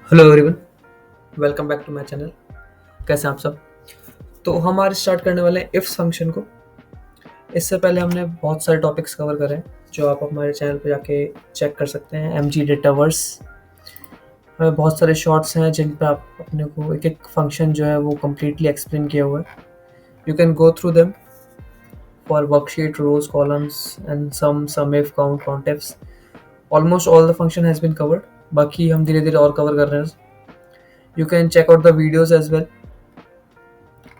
Hello everyone, welcome back to my channel. कैसे हैं आप सब? तो हम आज स्टार्ट करने वाले हैं इफ्स फंक्शन को। इससे पहले हमने बहुत सारे टॉपिक्स कवर करे हैं जो आप हमारे चैनल पे जाके चेक कर सकते हैं। एम जी डेटावर्स में बहुत सारे शॉर्ट्स हैं जिन पे आप अपने को एक एक फंक्शन जो है वो कम्प्लीटली एक्सप्लेन किया हुआ है। You can go through them for worksheet, rows, columns and sum if, count, context. Almost all the function has been covered. बाकी हम धीरे धीरे और कवर कर रहे हैं। You can check out the videos as well.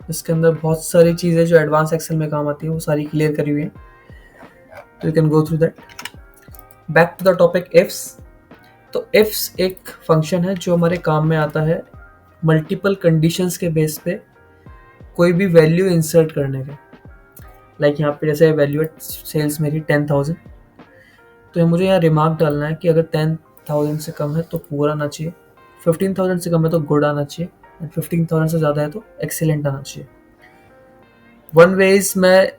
इसके अंदर बहुत सारी चीज़ें जो एडवांस एक्सेल में काम आती है वो सारी क्लियर करी हुई है, तो you can go through that. Back to the topic ifs. तो इफ्स एक फंक्शन है जो हमारे काम में आता है मल्टीपल कंडीशंस के बेस पे कोई भी वैल्यू इंसर्ट करने के। लाइक यहाँ पे जैसे वैल्यू एट सेल्स मेरी 10,000, तो मुझे यहाँ रिमार्क डालना है कि अगर 10,000 से कम है तो पुअर आना चाहिए, 15,000 से कम है तो गुड आना चाहिए, एंड 15,000 से ज़्यादा है तो एक्सीलेंट आना चाहिए। वन वे इज मैं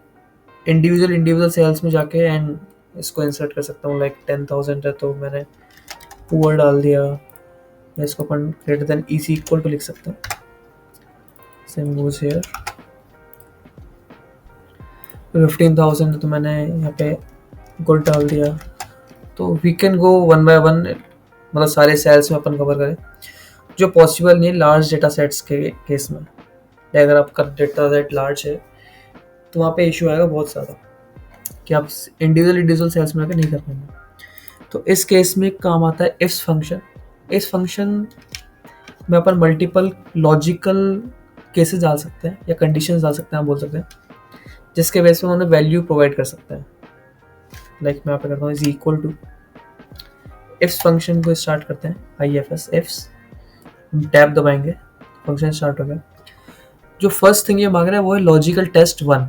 इंडिविजुअल सेल्स में जाके एंड इसको इंसर्ट कर सकता हूँ। लाइक 10,000 है तो मैंने पुअर डाल दिया। मैं इसको अपन greater than is equal to लिख सकता हूँ। Same goes here. 15,000 है तो मैंने यहाँ पे गुड डाल दिया। तो we can go one by one, मतलब सारे सेल्स में अपन कवर करें जो पॉसिबल नहीं है लार्ज डेटा सेट्स के केस में। अगर आपका डेटा सेट लार्ज है तो वहाँ पे इशू आएगा बहुत ज़्यादा कि आप इंडिविजुअल सेल्स में आकर नहीं कर पाएंगे। तो इस केस में काम आता है इफ्स फंक्शन। इस फंक्शन में अपन मल्टीपल लॉजिकल केसेस डाल सकते हैं या कंडीशंस डाल सकते हैं, आप बोल सकते हैं, जिसके बेस पे उन्हें वैल्यू प्रोवाइड कर सकते हैं। लाइक मैं यहाँ पे करता हूँ is equal to. Ifs function को स्टार्ट करते हैं, आई एफ एस इफ्स। हम टैब दबाएंगे, फंक्शन स्टार्ट हो गया। जो फर्स्ट थिंग ये मांग रहा है वो है लॉजिकल टेस्ट 1।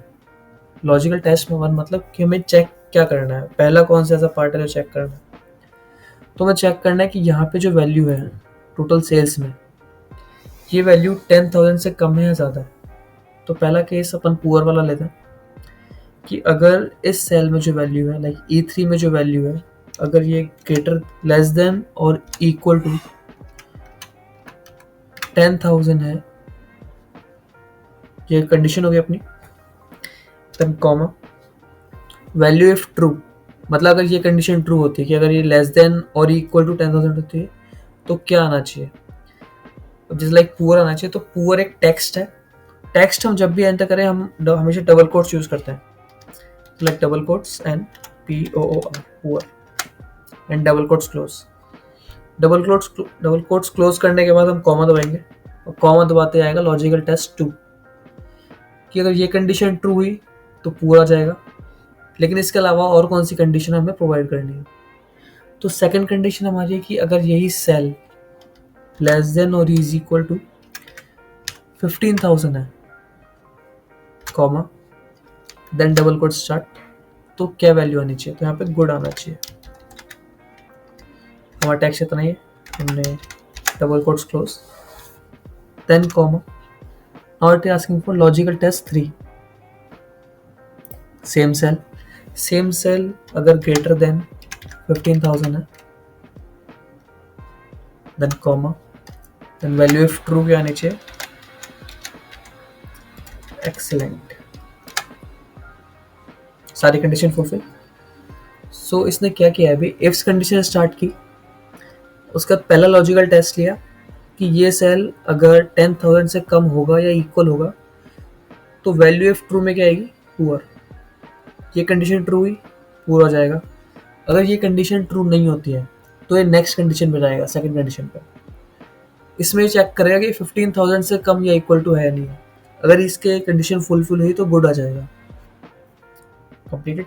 लॉजिकल टेस्ट में 1 मतलब कि हमें चेक क्या करना है, पहला कौन सा ऐसा पार्ट है जो चेक करना है। तो हमें चेक करना है कि यहाँ पे जो वैल्यू है टोटल सेल्स में, ये वैल्यू 10,000 से कम है या ज़्यादा है। तो पहला केस अपन पुअर वाला लेते हैं कि अगर इस सेल में जो वैल्यू है, लाइक E3 में जो वैल्यू है, अगर ये ग्रेटर लेस देन और इक्वल टू 10,000 है, ये कंडीशन होगी अपनी। तब कॉमा वैल्यू इफ ट्रू, मतलब अगर ये कंडीशन ट्रू होती है कि अगर ये लेस देन और इक्वल टू 10,000 होती है तो क्या आना चाहिए। अब जैसे लाइक पुअर आना चाहिए, तो पुअर एक टेक्स्ट है। टेक्स्ट हम जब भी एंटर करें हम हमेशा डबल कोट्स यूज करते हैं। Like double quotes and POOR, poor, and double quotes close. Double quotes close करने के बाद हम कॉमा दबाएंगे और कॉमा दबाते आएगा लॉजिकल टेस्ट 2 कि अगर ये कंडीशन ट्रू हुई तो पूरा आ जाएगा, लेकिन इसके अलावा और कौन सी कंडीशन हमें प्रोवाइड करनी है। तो सेकंड कंडीशन हमारी है कि अगर यही सेल लेस देन और इज इक्वल टू 15,000 है, comma then double quote start, तो क्या वैल्यू आनी चाहिए। तो यहाँ पे गुड आना चाहिए। हमारा टेक्स्ट इतना ही है, हमने double quotes close then comma. Now it is asking for logical test 3। Same cell अगर ग्रेटर देन 15,000 है, then comma, then value if true क्या आनी चाहिए, एक्सीलेंट। सारी कंडीशन फुलफिल। सो इसने क्या किया, अभी इफ्स कंडीशन स्टार्ट की, उसका पहला लॉजिकल टेस्ट लिया कि ये सेल अगर 10,000 से कम होगा या इक्वल होगा तो वैल्यू इफ ट्रू में क्या आएगी, पुअर। ये कंडीशन ट्रू हुई, पूरा हो जाएगा। अगर ये कंडीशन ट्रू नहीं होती है तो ये नेक्स्ट कंडीशन पे जाएगा, सेकंड कंडीशन पे। इसमें चेक करेगा कि 15,000 से कम या इक्वल टू है नहीं। अगर इसके कंडीशन फुलफिल हुई तो गुड आ जाएगा, कंप्लीटेड।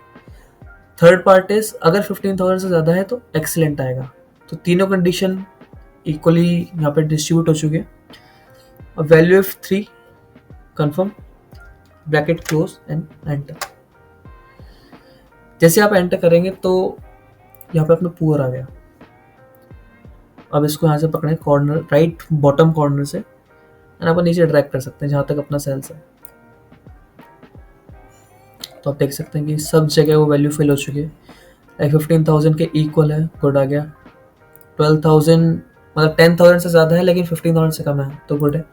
थर्ड पार्ट इज अगर 15,000 से ज़्यादा है तो एक्सीलेंट आएगा। तो तीनों कंडीशन इक्वली यहाँ पे डिस्ट्रीब्यूट हो चुके हैं। अब value of 3 confirm, bracket close and enter. जैसे आप एंटर करेंगे तो यहाँ पे अपना पुअर आ गया। अब इसको यहाँ से पकड़ें कॉर्नर, राइट बॉटम कॉर्नर से, एंड अपन नीचे ड्रैग कर सकते हैं जहाँ तक अपना सेल्स है। तो आप देख सकते हैं कि सब जगह वो वैल्यू फिल हो चुकी है। लाइक 15,000 के इक्वल है, गुड आ गया। 12,000 मतलब 10,000 से ज़्यादा है लेकिन 15,000 से कम है तो गुड है।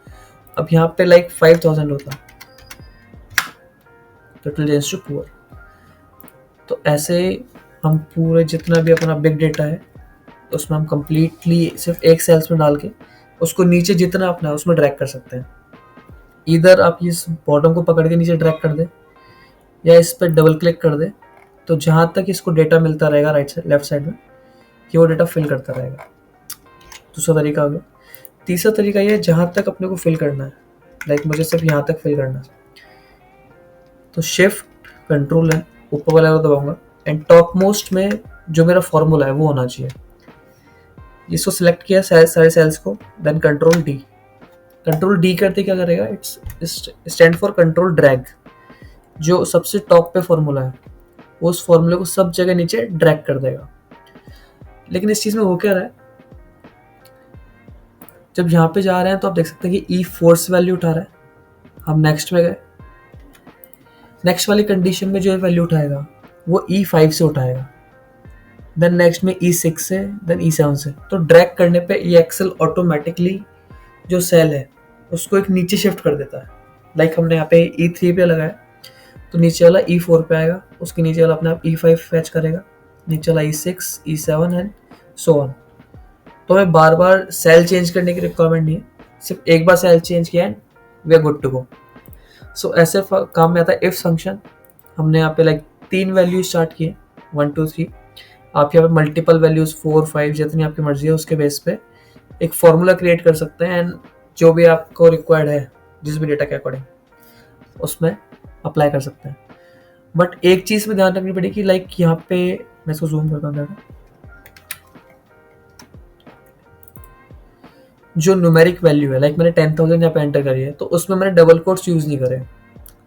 अब यहाँ पे लाइक 5,000 होता तो it will change to poor. तो ऐसे हम पूरे जितना भी अपना बिग डेटा है उसमें हम कंप्लीटली सिर्फ एक सेल्स में डाल के उसको नीचे जितना अपना है उसमें ड्रैग कर सकते हैं। इधर आप इस बॉटम को पकड़ के नीचे ड्रैग कर दे या इस पर डबल क्लिक कर दे, तो जहाँ तक इसको डेटा मिलता रहेगा राइट साइड लेफ्ट साइड में कि वो डेटा फिल करता रहेगा। दूसरा तरीका हो गया। तीसरा तरीका ये है जहाँ तक अपने को फिल करना है, लाइक मुझे सिर्फ यहाँ तक फिल करना है, तो शिफ्ट कंट्रोल है ऊपर वाला दबाऊंगा एंड टॉप मोस्ट में जो मेरा फॉर्मूला है वो होना चाहिए। इसको सिलेक्ट किया सारे सेल्स को, then control D. Control D करते क्या करेगा, it's stand for control drag. जो सबसे टॉप पे फॉर्मूला है वो उस फॉर्मूले को सब जगह नीचे ड्रैग कर देगा। लेकिन इस चीज में हो क्या रहा है, जब यहाँ पे जा रहे हैं तो आप देख सकते हैं कि ई फोर्स वैल्यू उठा रहा है। हम नेक्स्ट में गए, नेक्स्ट वाली कंडीशन में जो वैल्यू उठाएगा वो E5 से उठाएगा, देन नेक्स्ट में E6 से, देन E7 से। तो ड्रैग करने पे ये एक्सेल ऑटोमेटिकली जो सेल है उसको एक नीचे शिफ्ट कर देता है। लाइक हमने यहाँ पे E3 पे लगाया तो नीचे वाला E4 पे आएगा, उसके नीचे वाला अपने आप E5 फैच करेगा, नीचे वाला E6, E7 and so on. तो हमें बार बार सेल चेंज करने की रिक्वायरमेंट नहीं है, सिर्फ एक बार सेल चेंज किया and we are good to go. So ऐसे काम में आता है इफ फंक्शन। हमने यहाँ पे लाइक 3 वैल्यू स्टार्ट किए 1 2 3। आप यहाँ पे मल्टीपल वैल्यूज 4 5 जितनी आपकी मर्जी है उसके बेस पे एक फॉर्मूला क्रिएट कर सकते हैं एंड जो भी आपको रिक्वायर्ड है जिस भी डेटा के अकॉर्डिंग उसमें अप्लाई कर सकते हैं। बट एक चीज में ध्यान रखनी पड़ेगी, लाइक यहाँ पे मैं इसको जूम करता हूँ, जो न्यूमेरिक वैल्यू है, लाइक मैंने 10,000 यहाँ पे एंटर करी है तो उसमें मैंने डबल कोट्स यूज नहीं करे।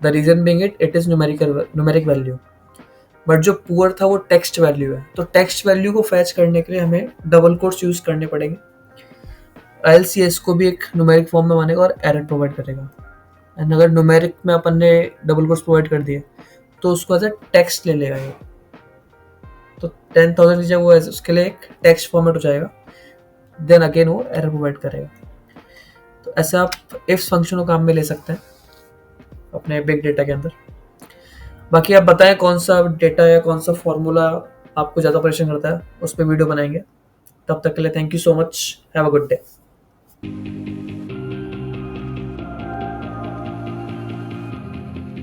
The reason being it is numeric value. But जो पुअर था वो टेक्स्ट वैल्यू है, तो टेक्स्ट वैल्यू को फैच करने के लिए हमें डबल कोट्स यूज करने पड़ेंगे। ILCS को भी एक न्यूमेरिक फॉर्म में मानेगा और एरर प्रोवाइड करेगा। एंड अगर न्यूमेरिक में अपन ने डबल कोट्स प्रोवाइड कर दिए तो उसको एज ए टेक्स्ट ले लेगा ये। तो 10,000 की जगह वो उसके लिए एक टेक्स्ट फॉर्मेट हो जाएगा, देन अगेन वो एरर प्रोवाइड करेगा। तो ऐसे आप इफ फंक्शन को काम में ले सकते हैं अपने बिग डेटा के अंदर। बाकी आप बताएं कौन सा डेटा या कौन सा फॉर्मूला आपको ज़्यादा परेशान करता है, उस पर वीडियो बनाएंगे। तब तक के लिए thank you so much, have a good day.